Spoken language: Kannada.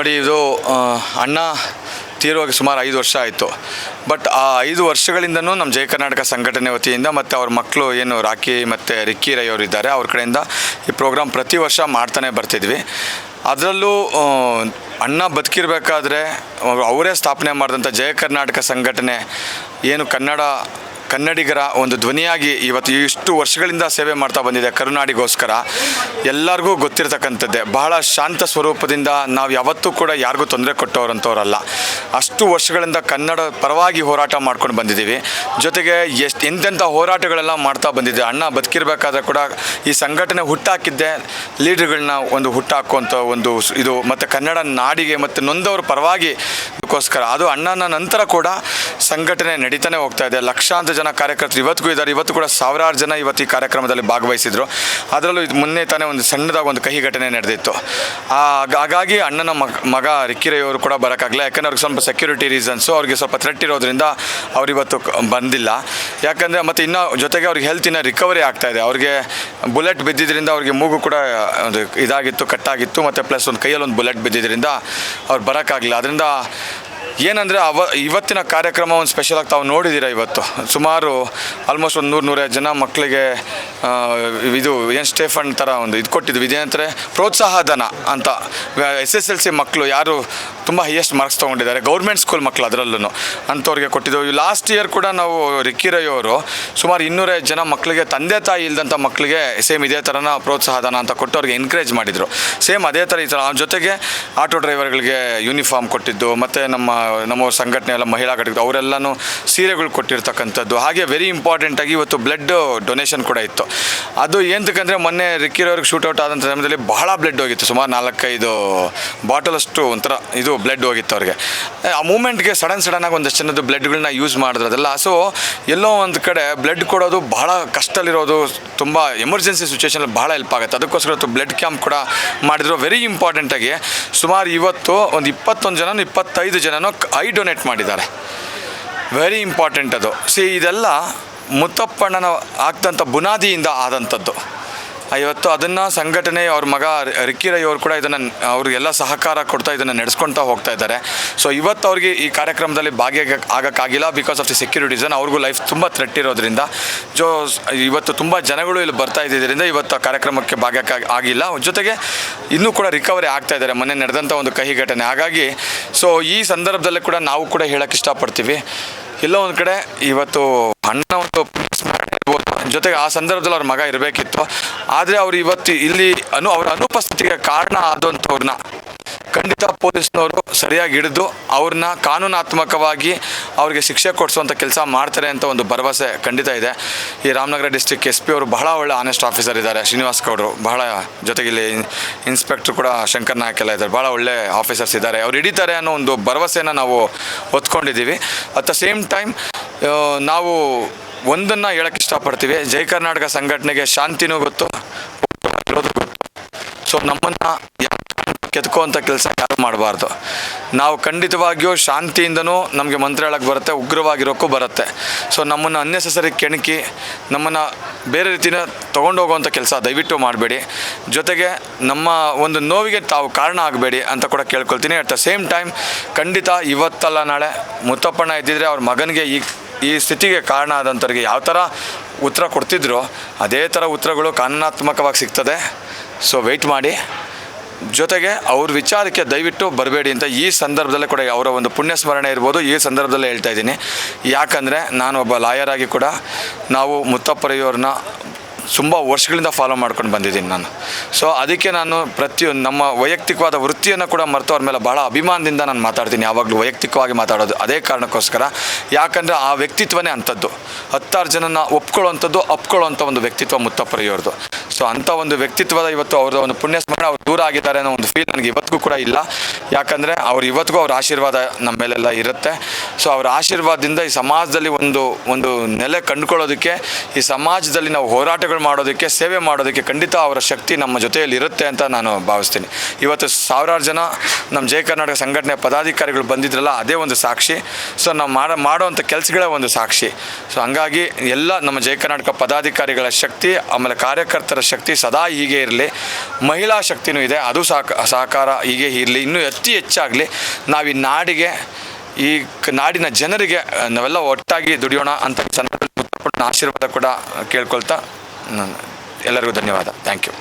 ನೋಡಿ, ಇದು ಅಣ್ಣ ತೀರೋಗಿ ಸುಮಾರು 5 ವರ್ಷ ಆಯಿತು. ಬಟ್ ಆ 5 ವರ್ಷಗಳಿಂದನೂ ನಮ್ಮ ಜಯ ಕರ್ನಾಟಕ ಸಂಘಟನೆ ವತಿಯಿಂದ ಮತ್ತು ಅವ್ರ ಮಕ್ಕಳು ಏನು ರಾಕಿ ಮತ್ತು ರಿಕ್ಕಿ ರೈ ಅವರು ಇದ್ದಾರೆ, ಅವ್ರ ಕಡೆಯಿಂದ ಈ ಪ್ರೋಗ್ರಾಮ್ ಪ್ರತಿ ವರ್ಷ ಮಾಡ್ತಾನೆ ಬರ್ತಿದ್ವಿ. ಅದರಲ್ಲೂ ಅಣ್ಣ ಬದುಕಿರಬೇಕಾದ್ರೆ ಅವರೇ ಸ್ಥಾಪನೆ ಮಾಡಿದಂಥ ಜಯ ಕರ್ನಾಟಕ ಸಂಘಟನೆ ಏನು ಕನ್ನಡಿಗರ ಒಂದು ಧ್ವನಿಯಾಗಿ ಇವತ್ತು ಇಷ್ಟು ವರ್ಷಗಳಿಂದ ಸೇವೆ ಮಾಡ್ತಾ ಬಂದಿದೆ ಕರುನಾಡಿಗೋಸ್ಕರ. ಎಲ್ಲರಿಗೂ ಗೊತ್ತಿರತಕ್ಕಂಥದ್ದೇ. ಬಹಳ ಶಾಂತ ಸ್ವರೂಪದಿಂದ ನಾವು ಯಾವತ್ತೂ ಕೂಡ ಯಾರಿಗೂ ತೊಂದರೆ ಕೊಟ್ಟವ್ರಂಥವ್ರಲ್ಲ. ಅಷ್ಟು ವರ್ಷಗಳಿಂದ ಕನ್ನಡ ಪರವಾಗಿ ಹೋರಾಟ ಮಾಡ್ಕೊಂಡು ಬಂದಿದ್ದೀವಿ. ಜೊತೆಗೆ ಎಂತೆಂಥ ಹೋರಾಟಗಳೆಲ್ಲ ಮಾಡ್ತಾ ಬಂದಿದ್ದೆ. ಅಣ್ಣ ಬದುಕಿರಬೇಕಾದ್ರೆ ಕೂಡ ಈ ಸಂಘಟನೆ ಹುಟ್ಟಾಕಿದ್ದೆ ಲೀಡರ್ಗಳನ್ನ ಒಂದು ಹುಟ್ಟಾಕುವಂಥ ಒಂದು ಇದು, ಮತ್ತು ಕನ್ನಡ ನಾಡಿಗೆ ಮತ್ತು ನೊಂದವ್ರ ಪರವಾಗಿ ಗೋಸ್ಕರ. ಅದು ಅಣ್ಣನ ನಂತರ ಕೂಡ ಸಂಘಟನೆ ನಡೀತಾನೆ ಹೋಗ್ತಾ ಇದೆ. ಲಕ್ಷಾಂತರ ಜನ ಕಾರ್ಯಕರ್ತರು ಇವತ್ತಿಗೂ ಇದ್ದಾರೆ. ಇವತ್ತು ಕೂಡ ಸಾವಿರಾರು ಜನ ಇವತ್ತು ಈ ಕಾರ್ಯಕ್ರಮದಲ್ಲಿ ಭಾಗವಹಿಸಿದರು. ಅದರಲ್ಲೂ ಇದು ಮೊನ್ನೆ ತಾನೇ ಒಂದು ಸಣ್ಣದಾಗಿ ಒಂದು ಕಹಿ ಘಟನೆ ನಡೆದಿತ್ತು. ಹಾಗಾಗಿ ಅಣ್ಣನ ಮಗ ರಿಕ್ಕಿ ರೈ ಅವರು ಕೂಡ ಬರೋಕ್ಕಾಗಲ್ಲ. ಯಾಕಂದರೆ ಅವ್ರಿಗೆ ಸ್ವಲ್ಪ ಸೆಕ್ಯೂರಿಟಿ ರೀಸನ್ಸು, ಅವ್ರಿಗೆ ಸ್ವಲ್ಪ ಥ್ರೆಟ್ ಇರೋದ್ರಿಂದ ಅವರಿವತ್ತು ಬಂದಿಲ್ಲ. ಯಾಕಂದರೆ ಮತ್ತು ಇನ್ನೂ ಜೊತೆಗೆ ಅವ್ರಿಗೆ ಹೆಲ್ತ್ ಇನ್ನೂ ರಿಕವರಿ ಆಗ್ತಾಯಿದೆ. ಅವ್ರಿಗೆ ಬುಲೆಟ್ ಬಿದ್ದಿದ್ದರಿಂದ ಅವ್ರಿಗೆ ಮೂಗು ಕೂಡ ಒಂದು ಇದಾಗಿತ್ತು, ಕಟ್ಟಾಗಿತ್ತು, ಮತ್ತು ಪ್ಲಸ್ ಒಂದು ಕೈಯಲ್ಲಿ ಒಂದು ಬುಲೆಟ್ ಬಿದ್ದಿದ್ದರಿಂದ ಅವ್ರು ಬರೋಕ್ಕಾಗಲಿಲ್ಲ. ಅದರಿಂದ ಏನಂದರೆ ಇವತ್ತಿನ ಕಾರ್ಯಕ್ರಮ ಒಂದು ಸ್ಪೆಷಲಾಗಿ ತಾವು ನೋಡಿದ್ದೀರ. ಇವತ್ತು ಸುಮಾರು ಆಲ್ಮೋಸ್ಟ್ ಒಂದು 100-150 ಜನ ಮಕ್ಕಳಿಗೆ ಇದು ಏನು ಸ್ಟೇ ಫಂಡ್ ಥರ ಒಂದು ಇದು ಕೊಟ್ಟಿದ್ವಿ. ಇದೇನಂದರೆ ಪ್ರೋತ್ಸಾಹ ಧನ ಅಂತ. SSLC ಮಕ್ಕಳು ಯಾರು ತುಂಬ ಹೈಯೆಸ್ಟ್ ಮಾರ್ಕ್ಸ್ ತೊಗೊಂಡಿದ್ದಾರೆ, ಗೌರ್ಮೆಂಟ್ ಸ್ಕೂಲ್ ಮಕ್ಕಳು ಅದರಲ್ಲೂ ಅಂಥವ್ರಿಗೆ ಕೊಟ್ಟಿದ್ದೆವು. ಲಾಸ್ಟ್ ಇಯರ್ ಕೂಡ ನಾವು ರಿಕ್ಕಿ ರೈ ಅವರು ಸುಮಾರು 250 ಜನ ಮಕ್ಕಳಿಗೆ, ತಂದೆ ತಾಯಿ ಇಲ್ಲದಂಥ ಮಕ್ಕಳಿಗೆ ಸೇಮ್ ಇದೇ ಥರನ ಪ್ರೋತ್ಸಾಹ ಧನ ಅಂತ ಕೊಟ್ಟು ಅವ್ರಿಗೆ ಎನ್ಕರೇಜ್ ಮಾಡಿದರು. ಸೇಮ್ ಅದೇ ಥರ ಈ ಥರ ಜೊತೆಗೆ ಆಟೋ ಡ್ರೈವರ್ಗಳಿಗೆ ಯೂನಿಫಾರ್ಮ್ ಕೊಟ್ಟಿದ್ದು, ಮತ್ತು ನಮ್ಮ ಸಂಘಟನೆ ಎಲ್ಲ ಮಹಿಳಾ ಘಟಕ ಅವರೆಲ್ಲನೂ ಸೀರೆಗಳು ಕೊಟ್ಟಿರ್ತಕ್ಕಂಥದ್ದು. ಹಾಗೆ ವೆರಿ ಇಂಪಾರ್ಟೆಂಟಾಗಿ ಇವತ್ತು ಬ್ಲಡ್ ಡೊನೇಷನ್ ಕೂಡ ಇತ್ತು. ಅದು ಏನಂತಕ್ಕಂದರೆ ಮೊನ್ನೆ ರಿಕ್ಕಿ ರೈ ಅವ್ರಿಗೆ ಶೂಟೌಟ್ ಆದಂಥ ಸಮಯದಲ್ಲಿ ಬಹಳ ಬ್ಲಡ್ ಹೋಗಿತ್ತು. ಸುಮಾರು 4-5 ಬಾಟಲಷ್ಟು ಒಂಥರ ಇದು ಬ್ಲಡ್ ಹೋಗಿತ್ತು ಅವ್ರಿಗೆ. ಆ ಮೂಮೆಂಟ್ಗೆ ಸಡನ್ನಾಗಿ ಒಂದಷ್ಟು ಜನದ್ದು ಬ್ಲಡ್ಗಳನ್ನ ಯೂಸ್ ಮಾಡಿದ್ರು ಅದೆಲ್ಲ. ಸೊ ಎಲ್ಲೋ ಒಂದು ಕಡೆ ಬ್ಲಡ್ ಕೊಡೋದು ಬಹಳ ಕಷ್ಟದಲ್ಲಿರೋದು, ತುಂಬ ಎಮರ್ಜೆನ್ಸಿ ಸಿಚುವೇಷನಲ್ಲಿ ಬಹಳ ಹೆಲ್ಪ್ ಆಗುತ್ತೆ. ಅದಕ್ಕೋಸ್ಕರ ಬ್ಲಡ್ ಕ್ಯಾಂಪ್ ಕೂಡ ಮಾಡಿದ್ರು. ವೆರಿ ಇಂಪಾರ್ಟೆಂಟಾಗಿ ಸುಮಾರು ಇವತ್ತು ಒಂದು 25 ಜನನೂ ಐ ಡೊನೇಟ್ ಮಾಡಿದ್ದಾರೆ. ವೆರಿ ಇಂಪಾರ್ಟೆಂಟ್ ಅದು. ಇದೆಲ್ಲ ಮುತ್ತಪ್ಪಣ್ಣನ ಆಗ್ತಂಥ ಬುನಾದಿಯಿಂದ ಆದಂಥದ್ದು. ಇವತ್ತು ಅದನ್ನು ಸಂಘಟನೆ ಅವ್ರ ಮಗ ರಿಕ್ಕಿ ರೈ ಅವರು ಕೂಡ ಇದನ್ನು ಅವ್ರಿಗೆಲ್ಲ ಸಹಕಾರ ಕೊಡ್ತಾ ಇದನ್ನು ನಡೆಸ್ಕೊಳ್ತಾ ಹೋಗ್ತಾ ಇದ್ದಾರೆ. ಸೊ ಇವತ್ತು ಅವ್ರಿಗೆ ಈ ಕಾರ್ಯಕ್ರಮದಲ್ಲಿ ಆಗೋಕ್ಕಾಗಿಲ್ಲ because of the security reason. ಅವ್ರಿಗೂ ಲೈಫ್ ತುಂಬ ಥ್ರೆಟ್ ಇರೋದ್ರಿಂದ ಇವತ್ತು ತುಂಬ ಜನಗಳು ಇಲ್ಲಿ ಬರ್ತಾ ಇದ್ದಿದ್ದರಿಂದ ಇವತ್ತು ಕಾರ್ಯಕ್ರಮಕ್ಕೆ ಆಗಿಲ್ಲ. ಜೊತೆಗೆ ಇನ್ನೂ ಕೂಡ ರಿಕವರಿ ಆಗ್ತಾ ಇದ್ದಾರೆ ಮೊನ್ನೆ ನಡೆದಂಥ ಒಂದು ಕಹಿ ಘಟನೆ. ಹಾಗಾಗಿ ಸೊ ಈ ಸಂದರ್ಭದಲ್ಲೇ ಕೂಡ ನಾವು ಕೂಡ ಹೇಳೋಕ್ಕೆ ಇಷ್ಟಪಡ್ತೀವಿ, ಎಲ್ಲೋ ಒಂದು ಕಡೆ ಇವತ್ತು ಅಣ್ಣ ಒಂದು ಜೊತೆಗೆ ಆ ಸಂದರ್ಭದಲ್ಲಿ ಅವ್ರ ಮಗ ಇರಬೇಕಿತ್ತು. ಆದರೆ ಅವರು ಇವತ್ತು ಇಲ್ಲಿ ಅವರ ಅನುಪಸ್ಥಿತಿಗೆ ಕಾರಣ ಆದಂಥವ್ರನ್ನ ಖಂಡಿತ ಪೊಲೀಸ್ನವರು ಸರಿಯಾಗಿ ಹಿಡಿದು ಅವ್ರನ್ನ ಕಾನೂನಾತ್ಮಕವಾಗಿ ಅವ್ರಿಗೆ ಶಿಕ್ಷೆ ಕೊಡಿಸುವಂಥ ಕೆಲಸ ಮಾಡ್ತಾರೆ ಅಂತ ಒಂದು ಭರವಸೆ ಖಂಡಿತ ಇದೆ. ಈ ರಾಮನಗರ ಡಿಸ್ಟ್ರಿಕ್ಟ್ SP ಅವರು ಬಹಳ ಒಳ್ಳೆ ಆನೆಸ್ಟ್ ಆಫೀಸರ್ ಇದ್ದಾರೆ, ಶ್ರೀನಿವಾಸ್ ಗೌಡರು. ಬಹಳ ಜೊತೆಗೆ ಇಲ್ಲಿ ಇನ್ಸ್ಪೆಕ್ಟ್ರ್ ಕೂಡ ಶಂಕರ್ ನಾಯಕ್ ಎಲ್ಲ ಇದ್ದಾರೆ. ಭಾಳ ಒಳ್ಳೆ ಆಫೀಸರ್ಸ್ ಇದ್ದಾರೆ. ಅವ್ರು ಹಿಡಿತಾರೆ ಅನ್ನೋ ಒಂದು ಭರವಸೆನ ನಾವು ಹೊತ್ಕೊಂಡಿದ್ದೀವಿ. ಅಟ್ ದ ಸೇಮ್ ಟೈಮ್ ನಾವು ಒಂದನ್ನು ಹೇಳೋಕ್ಕೆ ಇಷ್ಟಪಡ್ತೀವಿ, ಜಯ ಕರ್ನಾಟಕ ಸಂಘಟನೆಗೆ ಶಾಂತಿನೂ ಗೊತ್ತು, ಇರೋದು ಗೊತ್ತು. ಸೊ ನಮ್ಮನ್ನು ಕೆತ್ಕೋವಂಥ ಕೆಲಸ ಯಾರು ಮಾಡಬಾರ್ದು. ನಾವು ಖಂಡಿತವಾಗಿಯೂ ಶಾಂತಿಯಿಂದನೂ ನಮಗೆ ಮಂತ್ರ ಹೇಳೋಕ್ಕೆ ಬರುತ್ತೆ, ಉಗ್ರವಾಗಿರೋಕ್ಕೂ ಬರುತ್ತೆ. ಸೊ ನಮ್ಮನ್ನು ಅನ್ನೆಸೆಸರಿ ಕೆಣಕಿ ನಮ್ಮನ್ನು ಬೇರೆ ರೀತಿಯ ತೊಗೊಂಡೋಗುವಂಥ ಕೆಲಸ ದಯವಿಟ್ಟು ಮಾಡಬೇಡಿ. ಜೊತೆಗೆ ನಮ್ಮ ಒಂದು ನೋವಿಗೆ ತಾವು ಕಾರಣ ಆಗಬೇಡಿ ಅಂತ ಕೂಡ ಕೇಳ್ಕೊಳ್ತೀನಿ. ಅಟ್ ದ ಸೇಮ್ ಟೈಮ್ ಖಂಡಿತ ಇವತ್ತಲ್ಲ ನಾಳೆ ಮುತ್ತಪ್ಪಣ್ಣ ಇದ್ದಿದ್ರೆ ಅವ್ರ ಮಗನಿಗೆ ಈ ಸ್ಥಿತಿಗೆ ಕಾರಣ ಆದಂಥವ್ರಿಗೆ ಯಾವ ಥರ ಉತ್ತರ ಕೊಡ್ತಿದ್ರೋ ಅದೇ ಥರ ಉತ್ತರಗಳು ಕಾನೂನಾತ್ಮಕವಾಗಿ ಸಿಗ್ತದೆ. ಸೊ ವೆಯ್ಟ್ ಮಾಡಿ. ಜೊತೆಗೆ ಅವ್ರ ವಿಚಾರಕ್ಕೆ ದಯವಿಟ್ಟು ಬರಬೇಡಿ ಅಂತ ಈ ಸಂದರ್ಭದಲ್ಲೇ ಕೂಡ ಅವರ ಒಂದು ಪುಣ್ಯ ಸ್ಮರಣೆ ಇರ್ಬೋದು, ಈ ಸಂದರ್ಭದಲ್ಲೇ ಹೇಳ್ತಾ ಇದ್ದೀನಿ. ಯಾಕಂದರೆ ನಾನು ಒಬ್ಬ ಲಾಯರಾಗಿ ಕೂಡ ನಾವು ಮುತ್ತಪ್ಪ ರೈ ಅವ್ರನ್ನ ತುಂಬ ವರ್ಷಗಳಿಂದ ಫಾಲೋ ಮಾಡ್ಕೊಂಡು ಬಂದಿದ್ದೀನಿ ನಾನು. ಸೊ ಅದಕ್ಕೆ ನಾನು ಪ್ರತಿಯೊಂದು ನಮ್ಮ ವೈಯಕ್ತಿಕವಾದ ವೃತ್ತಿಯನ್ನು ಕೂಡ ಮರೆತು ಅವ್ರ ಮೇಲೆ ಭಾಳ ಅಭಿಮಾನದಿಂದ ನಾನು ಮಾತಾಡ್ತೀನಿ. ಯಾವಾಗಲೂ ವೈಯಕ್ತಿಕವಾಗಿ ಮಾತಾಡೋದು ಅದೇ ಕಾರಣಕ್ಕೋಸ್ಕರ. ಯಾಕಂದರೆ ಆ ವ್ಯಕ್ತಿತ್ವನೇ ಅಂಥದ್ದು, 10 ಜನನ ಅಪ್ಕೊಳ್ಳೋವಂಥ ಒಂದು ವ್ಯಕ್ತಿತ್ವ ಮುತ್ತಪ್ಪ ರೈ ಅವ್ರದ್ದು. ಸೊ ಅಂಥ ಒಂದು ವ್ಯಕ್ತಿತ್ವದ ಇವತ್ತು ಅವ್ರ ಒಂದು ಪುಣ್ಯ ಸ್ಮರಣೆ ಅವ್ರು ದೂರ ಆಗಿದ್ದಾರೆ ಅನ್ನೋ ಒಂದು ಫೀಲ್ ನನಗೆ ಇವತ್ತಿಗೂ ಕೂಡ ಇಲ್ಲ. ಯಾಕಂದರೆ ಅವ್ರು ಇವತ್ತಿಗೂ ಅವ್ರ ಆಶೀರ್ವಾದ ನಮ್ಮ ಮೇಲೆಲ್ಲ ಇರುತ್ತೆ. ಸೊ ಅವರ ಆಶೀರ್ವಾದದಿಂದ ಈ ಸಮಾಜದಲ್ಲಿ ಒಂದು ನೆಲೆ ಕಂಡುಕೊಳ್ಳೋದಕ್ಕೆ, ಈ ಸಮಾಜದಲ್ಲಿ ನಾವು ಹೋರಾಟಗಳು ಮಾಡೋದಕ್ಕೆ, ಸೇವೆ ಮಾಡೋದಕ್ಕೆ ಖಂಡಿತ ಅವರ ಶಕ್ತಿ ನಮ್ಮ ಜೊತೆಯಲ್ಲಿ ಇರುತ್ತೆ ಅಂತ ನಾನು ಭಾವಿಸ್ತೀನಿ. ಇವತ್ತು ಸಾವಿರಾರು ಜನ ನಮ್ಮ ಜಯ ಕರ್ನಾಟಕ ಸಂಘಟನೆ ಪದಾಧಿಕಾರಿಗಳು ಬಂದಿದ್ರಲ್ಲ, ಅದೇ ಒಂದು ಸಾಕ್ಷಿ. ಸೊ ನಾವು ಮಾಡೋವಂಥ ಕೆಲಸಗಳೇ ಒಂದು ಸಾಕ್ಷಿ. ಸೊ ಹಂಗಾಗಿ ಎಲ್ಲ ನಮ್ಮ ಜಯ ಕರ್ನಾಟಕ ಪದಾಧಿಕಾರಿಗಳ ಶಕ್ತಿ, ಆಮೇಲೆ ಕಾರ್ಯಕರ್ತರ ಶಕ್ತಿ ಸದಾ ಹೀಗೆ ಇರಲಿ. ಮಹಿಳಾ ಶಕ್ತಿನೂ ಇದೆ, ಅದು ಸಹಕಾರ ಹೀಗೆ ಇರಲಿ. ಇನ್ನೂ ಹೆಚ್ಚಾಗಲಿ. ನಾವು ಈ ನಾಡಿಗೆ, ಈ ನಾಡಿನ ಜನರಿಗೆ ನಾವೆಲ್ಲ ಒಟ್ಟಾಗಿ ದುಡಿಯೋಣ ಅಂತ ಸಂದರ್ಭದಲ್ಲಿ ಆಶೀರ್ವಾದ ಕೂಡ ಕೇಳ್ಕೊಳ್ತಾ ಎಲ್ಲರಿಗೂ ಧನ್ಯವಾದ. Thank you.